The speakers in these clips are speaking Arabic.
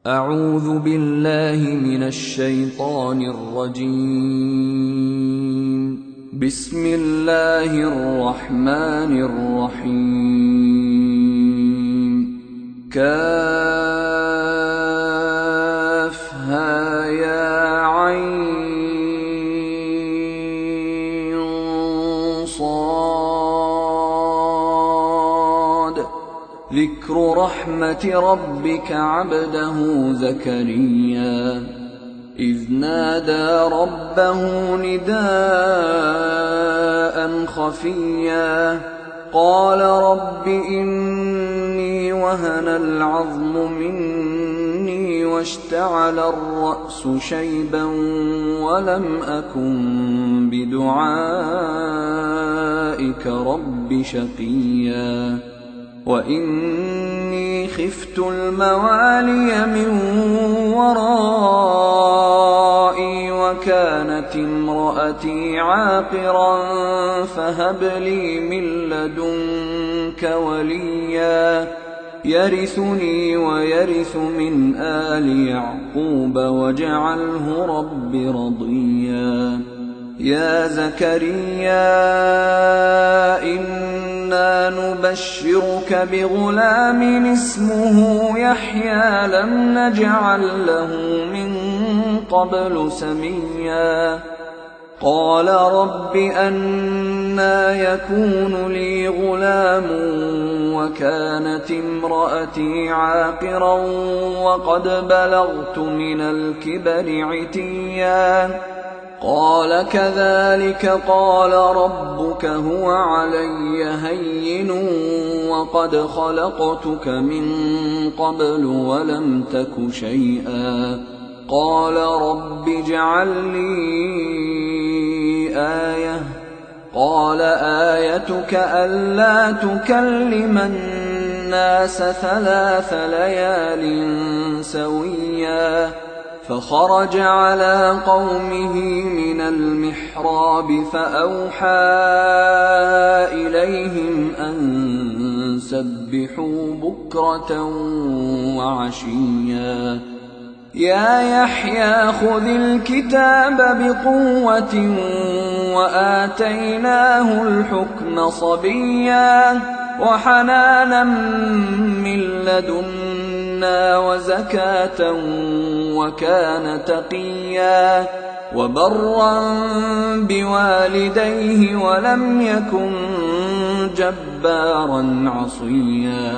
أعوذ بالله من الشيطان الرجيم. بسم الله الرحمن الرحيم. كافها يا عين صاد. ذكر رحمة ربك عبده زكريا إذ نادى ربه نداء خفيا قال رب إني وهن العظم مني واشتعل الرأس شيبا ولم أكن بدعائك رب شقيا وإني خفت الموالي من ورائي وكانت امرأتي عاقرا فهب لي من لدنك وليا يرثني ويرث من آل يعقوب واجعله رب رضيا. يا زكريا إنا نبشرك بغلام اسمه يحيى لم نجعل له من قبل سميا. قال رب أنى يكون لي غلام وكانت امرأتي عاقرا وقد بلغت من الكبر عتيا. قال كذلك قال ربك هو علي هين وقد خلقتك من قبل ولم تك شيئا. قال رب اجعل لي آية. قال آيتك ألا تكلم الناس 3 ليال سويا. فخرج على قومه من المحراب فأوحى إليهم أن سبحوا بكرة وعشيا. يا يحيى خذ الكتاب بقوة وآتيناه الحكم صبيا وحنانا من لدنا وزكاة وكان تقيا وبرا بوالديه ولم يكن جبارا عصيا.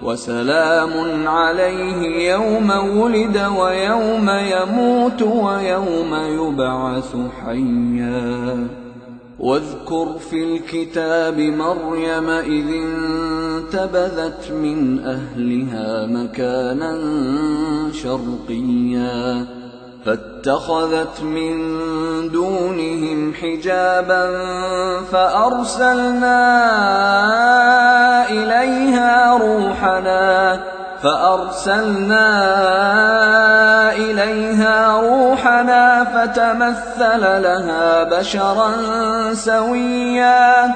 وسلام عليه يوم ولد ويوم يموت ويوم يبعث حيا. واذكر في الكتاب مريم إذ انتبذت من أهلها مكانا شرقيا فاتخذت من دونهم حجابا فأرسلنا إليها روحنا فتمثل لها بشرا سويا.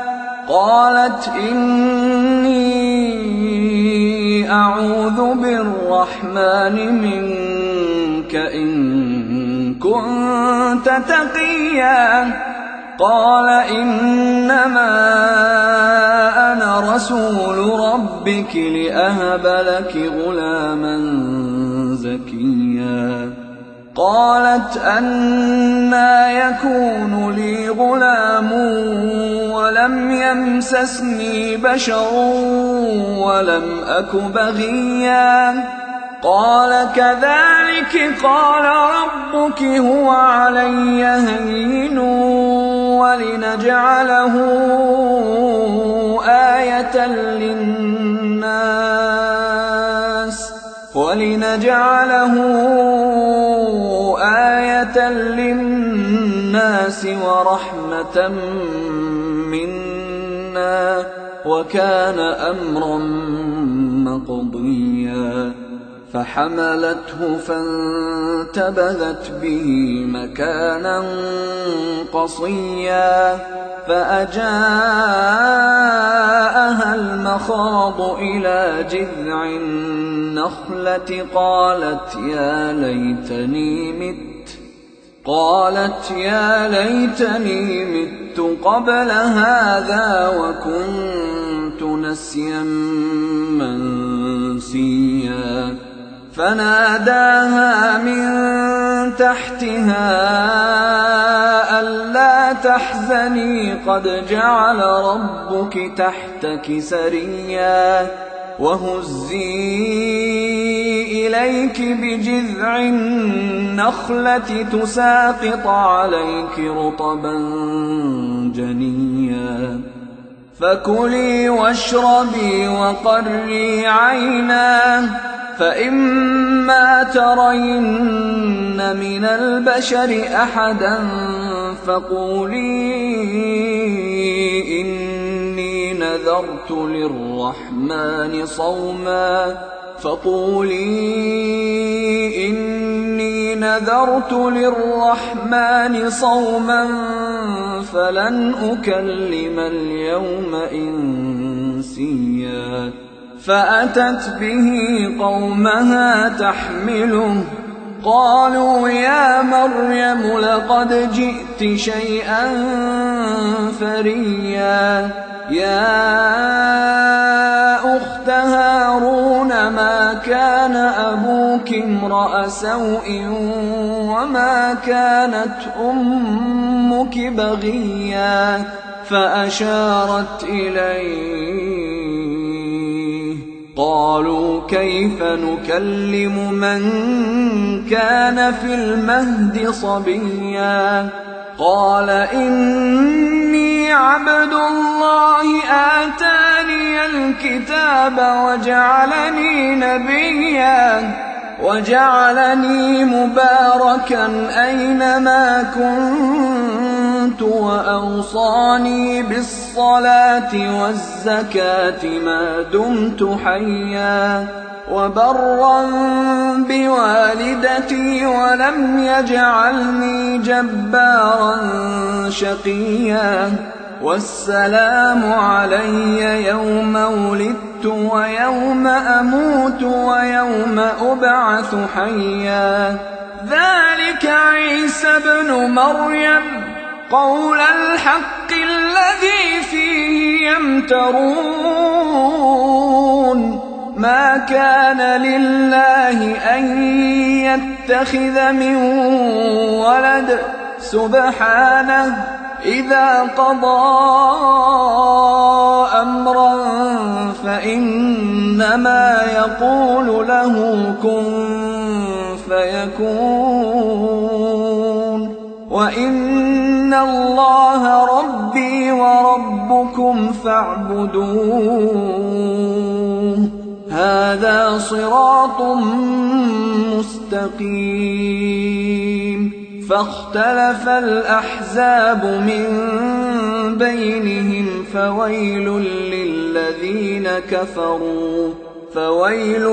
قالت إني أعوذ بالرحمن منك إن كنت تقيا. قال إنما أنا رسول ربك لأهب لك غلاما زكيا. قالت أنى يكون لي غلام ولم يمسسني بشر ولم أك بغيا. قال كذلك قال ربك هو علي هين ولنجعله آية للناس ورحمة منا وكان أمرا مقضيا. فحملته فانتبذت به مكانا قصيا فأجاءها المخاض إلى جذع النخلة قالت يا ليتني مت قبل هذا وكنت نسيا منسيا فناداها من تحتها ألا تحزني قد جعل ربك تحتك سريا وهزي إليك بجذع النخلة تساقط عليك رطبا جنيا فكلي واشربي وقري عينا فإما ترين من البشر أحدا فقولي إني نذرت للرحمن صوما فلن أكلم اليوم إنسيا فأتت به قومها تحمله قالوا يا مريم لقد جئت شيئا فريا يا أخت هارون ما كان أبوك امرأ سوء وما كانت أمك بغيا فأشارت إليه قالوا كيف نكلم من كان في المهد صبيا قال إني عبد الله آتاني الكتاب وجعلني نبيا وجعلني مباركا أينما كنت وأوصاني بالصلاة والزكاة ما دمت حيا وبرا بوالدتي ولم يجعلني جبارا شقيا والسلام علي يوم ولدت ويوم أموت ويوم أبعث حيا ذلك عيسى ابن مريم قول الحق الذي فيه يمترون ما كان لله أن يتخذ من ولد سبحانه إذا قضى أمرا فإنما يقول له كن فيكون وإن الله ربي وربكم فاعبدوه هذا صراط مستقيم فاختلف الأحزاب من بينهم فويل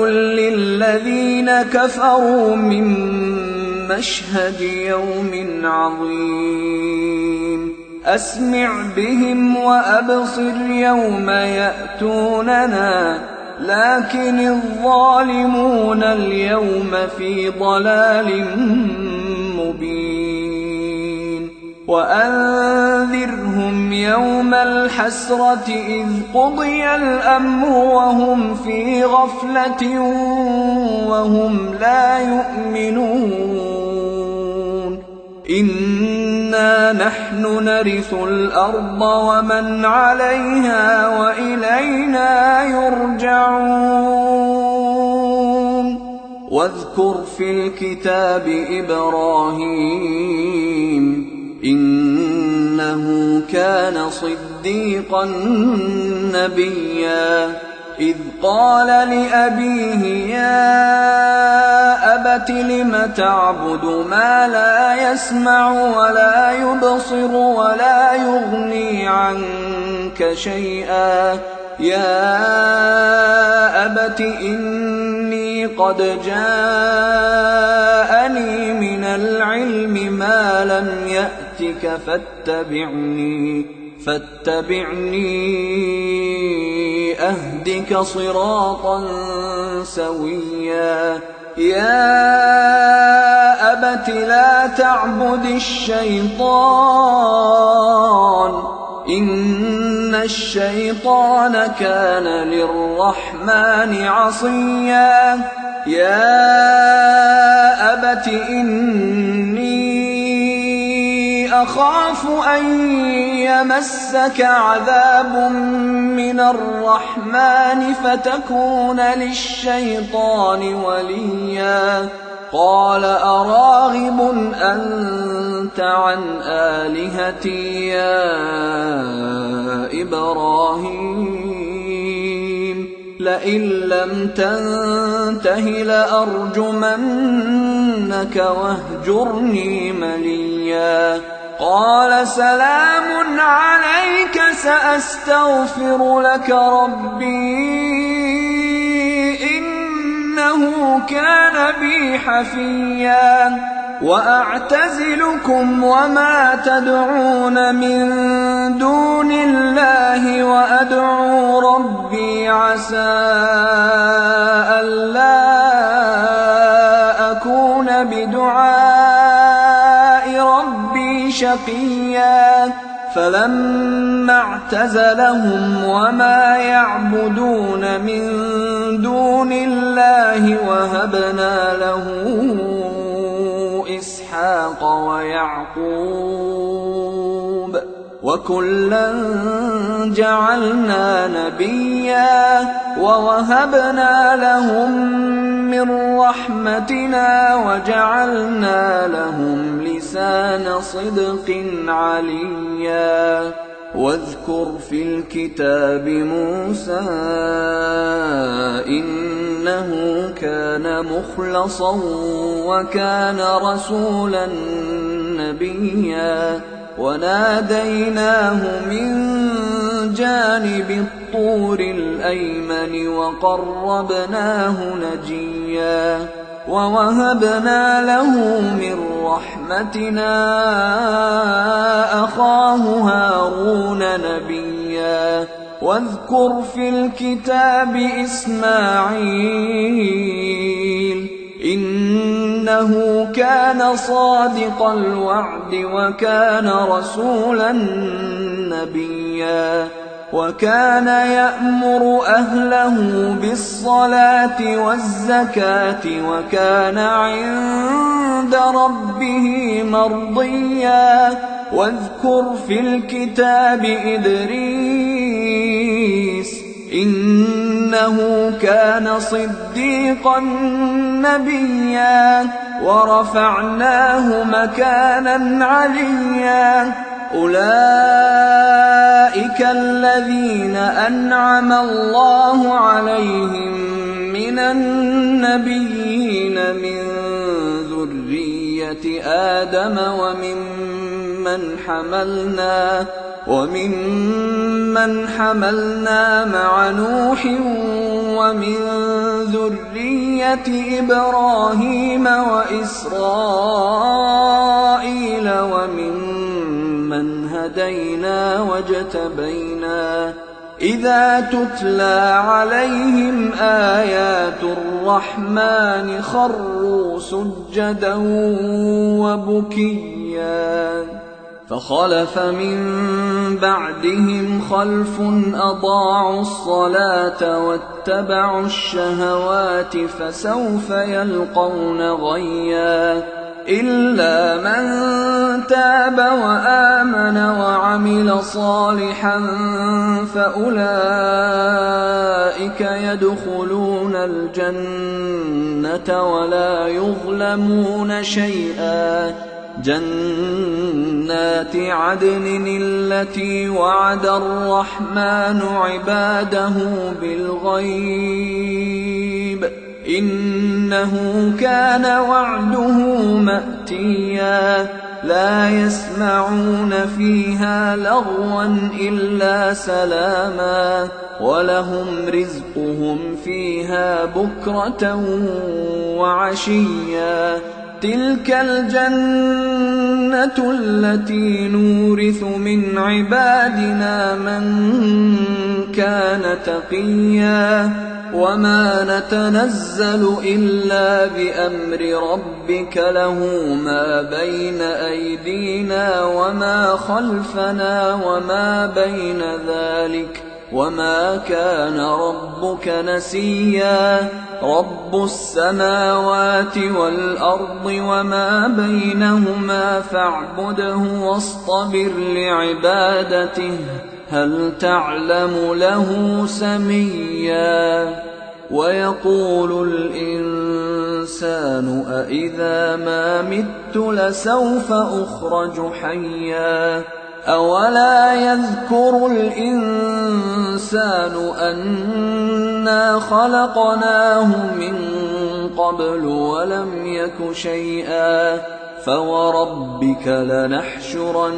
للذين كفروا من مشهد يوم عظيم أسمع بهم وأبصر يوم يأتوننا لكن الظالمون اليوم في ضلال مبين وأنذرهم يوم الحسرة إذ قضي الأمر وهم في غفلة وهم لا يؤمنون إنا نحن نرث الأرض ومن عليها وإلينا يرجعون واذكر في الكتاب إبراهيم إنه كان صديقا نبيا إذ قال لأبيه يا أبت لم تعبد ما لا يسمع ولا يبصر ولا يغني عنك شيئا يا أبت إني قد جاءني من العلم ما لم يأتك فاتبعني أهدك صراطا سويا يا أبت لا تعبد الشيطان إن الشيطان كان للرحمن عصيا يا أبت إني أخاف أن يمسك عذاب من الرحمن فتكون للشيطان وليا قال أراغب أنت عن آلهتي يا إبراهيم لئن لم تنته لأرجمنك واهجرني مليا قال سلام عليك سأستغفر لك ربي إنه كان بي حفيا وأعتزلكم وما تدعون من دون الله وأدعو ربي عسى ألا أكون بدعاء ربي شقيا فلما اعتزلهم وما يعبدون من دون الله وهبنا له إسحاق ويعقوب وكلا جعلنا نبيا ووهبنا لهم من رحمتنا وجعلنا لهم لسان صدق عليا واذكر في الكتاب موسى إنه كان مخلصا وكان رسولا نبيا وناديناه من جانب الطور الأيمن وقربناه نجيا ووهبنا له من رحمتنا أخاه هارون نبيا واذكر في الكتاب إسماعيل إنه كان صادق الوعد وكان رسولا نبيا وكان يأمر أهله بالصلاة والزكاة وكان عند ربه مرضيا واذكر في الكتاب إدريس إنه كان صديقا نبيا ورفعناه مكانا عليا أولئك الذين أنعم الله عليهم من النبيين من ذرية آدم وممن حملنا مع نوح ومن ذرية إبراهيم وإسرائيل وممن هدينا واجتبينا إذا تتلى عليهم آيات الرحمن خروا سجدا وبكيا فخلف من بعدهم خلف أضاعوا الصلاة واتبعوا الشهوات فسوف يلقون غيا إلا من تاب وآمن وعمل صالحا فأولئك يدخلون الجنة ولا يظلمون شيئا جنات عدن التي وعد الرحمن عباده بالغيب إنه كان وعده مأتيا لا يسمعون فيها لغوا إلا سلاما ولهم رزقهم فيها بكرة وعشيا تلك الجنة التي نورث من عبادنا من كان تقيا وما نتنزل إلا بأمر ربك له ما بين أيدينا وما خلفنا وما بين ذلك وما كان ربك نسيا رب السماوات والأرض وما بينهما فاعبده واصطبر لعبادته هل تعلم له سميا ويقول الإنسان أإذا ما مت لسوف أخرج حيا أولا يذكر الإنسان أنا خلقناه من قبل ولم يك شيئا فوربك لنحشرنهم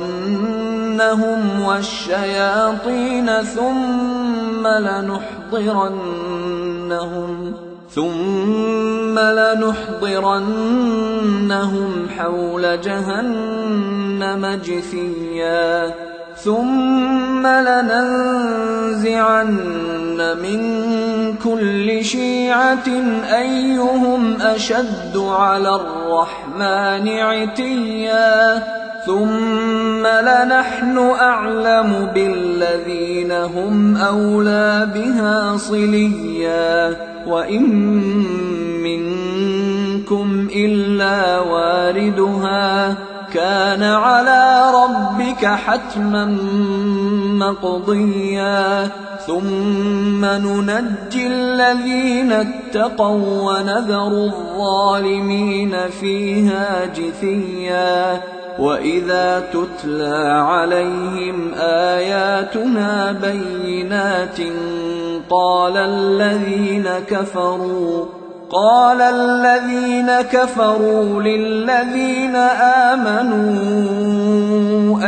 والشياطين ثم لنحضرنهم حول جهنم جثيا ثم لننزعن من كل شيعة أيهم أشد على الرحمن عتيا ثم لنحن أعلم بالذين هم أولى بها صليا وإن منكم إلا واردها كان على ربك حتما مقضيا ثم ننجي الذين اتقوا ونذر الظالمين فيها جثيا وإذا تتلى عليهم آياتنا بينات قال الذين كفروا للذين آمنوا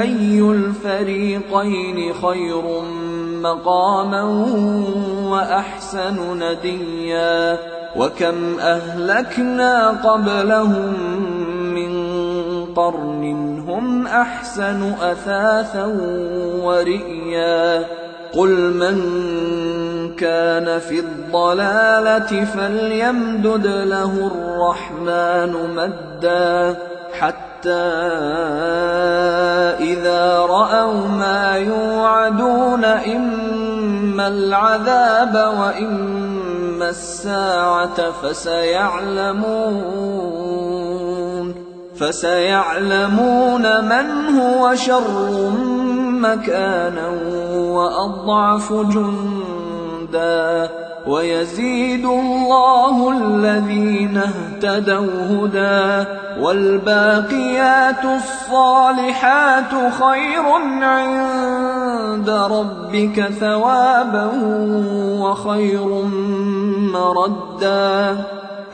أي الفريقين خير مقاما وأحسن نديا وكم أهلكنا قبلهم من قرن هم أحسن أثاثا ورئيا قل من كان في الضلالة فليمدد له الرحمن مدا حتى إذا رأوا ما يوعدون إما العذاب وإما الساعة فسيعلمون من هو شر مكانا وأضعف جندا ويزيد الله الذين اهتدوا هدى والباقيات الصالحات خير عند ربك ثوابا وخير مردا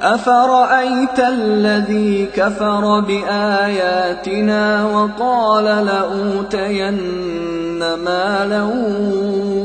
أفرأيت الذي كفر بآياتنا وقال لأوتين مالا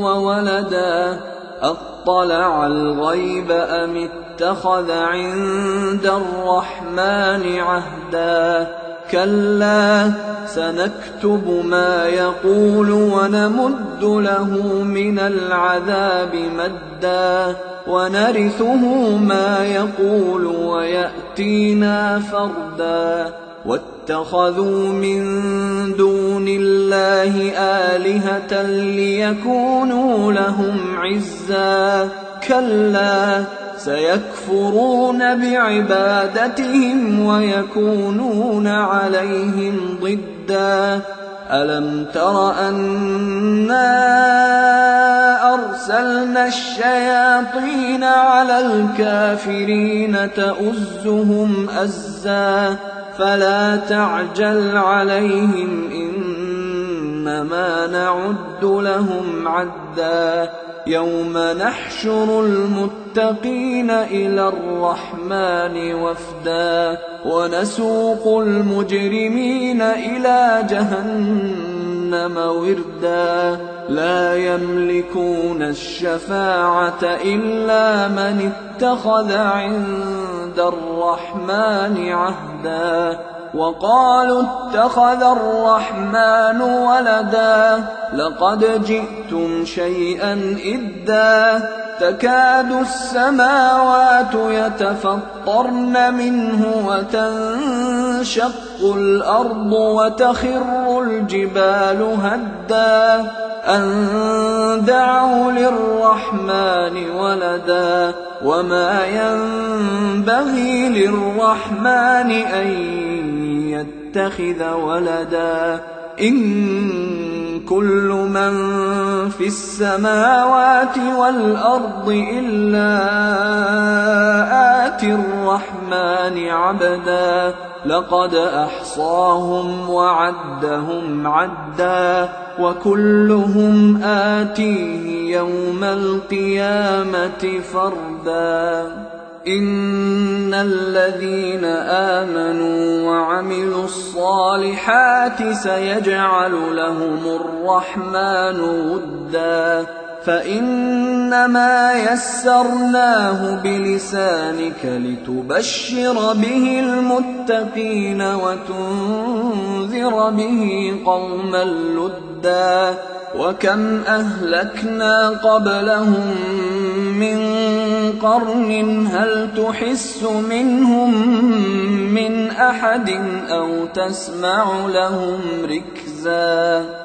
وولدا أطلع الغيب أم اتخذ عند الرحمن عهدا كلا سنكتب ما يقول ونمد له من العذاب مدا ونرثه ما يقول ويأتينا فردا واتخذوا من دون الله آلهة ليكونوا لهم عزا كلا سيكفرون بعبادتهم ويكونون عليهم ضدا ألم تر أنا أرسلنا الشياطين على الكافرين تؤزهم أزا فلا تعجل عليهم إنما نعد لهم عدا يوم نحشر المتقين إلى الرحمن وفدا ونسوق المجرمين إلى جهنم وردا لا يملكون الشفاعة إلا من اتخذ عند الرحمن عهدا وقالوا اتخذ الرحمن ولدا لقد جئتم شيئا إدا تكاد السماوات يتفطرن منه وتنشق الأرض وتخر الجبال هدا أن دعوا للرحمن ولدا وما ينبغي للرحمن أن يتخذ ولدا إن كل من في السماوات والأرض إلا آتي الرحمن عبدا لقد أحصاهم وعدهم عدا وكلهم آتيه يوم القيامة فردا إن الذين آمنوا وعملوا الصالحات سيجعل لهم الرحمن ودا فإنما يسرناه بلسانك لتبشر به المتقين وتنذر به قوما لدا وكم أهلكنا قبلهم من قرن هل تحس منهم من أحد أو تسمع لهم ركزا